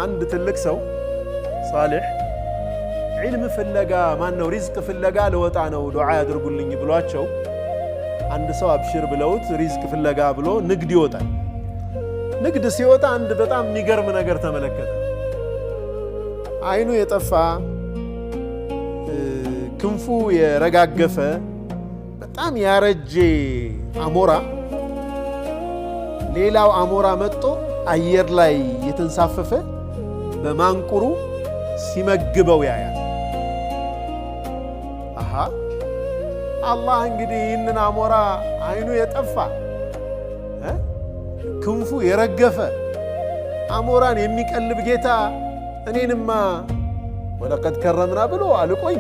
አንድ ትልቅ ሰው صالح علم ፍለጋ ማን ነው ሪዝቅ ፍለጋ ለወጣ ነው ዱዓ ያድርጉልኝ ብሏቸው አንድ ሰው አብሽር ብለውት ሪዝቅ ፍለጋ ብሎ ንግድ ይወጣል ንግድ ሲወጣ አንድ በጣም የሚገርም ነገር ተመለከተ አይኑ የጠፋ ክንፉ የረጋገፈ በጣም ያረጀ አሞራ ሌላው አሞራ መጥቶ አየር ላይ የተንሳፈፈ በማንቁሩ ሲመግበው ያያል አሃ አላህ እንግዲህ ይህንን አሞራ አይኑ የጠፋ ክንፉ የረገፈ አሞራን የሚቀልብ ጌታ እኔንማ ወለቀድ ከረምና ብሎ አልቆይ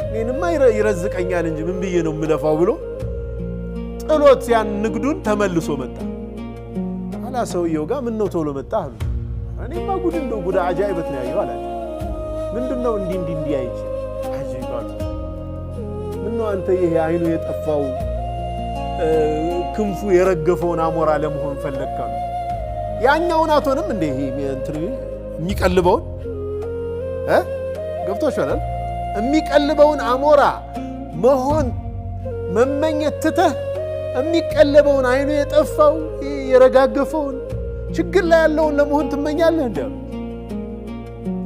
እኔንማ ይረዝቀኛል እንጂ ምን ብዬ ነው የምለፋው ብሎ ጥሎት ያን ንግዱን ተመልሶ መጣ አላ ሰውየው ጋር ምን ነው ቶሎ መጣ አሉ እኔማ ጉድ እንደው ጉድ አጃኢበት ነው ያየው አላቸው ምንድነው እንዲ አይቼ አጂባቱ ምነው አንተ ይሄ አይኑ የጠፋው ክንፉ የረገፈውን አሞራ ለመሆን ፈለግከው ያኛውን አቶንም እንደ ይሄ እንትን የሚቀልበውን ገብቶሻል የሚቀልበውን አሞራ መሆን መመኘት ትተህ የሚቀልበውን አይኑ የጠፋው የረጋገፈውን ችግር ላይ ያለውን ለመሆን ትመኛለህ እንዴ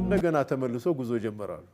እንደገና ተመልሶ ጉዞ ጀመራሉ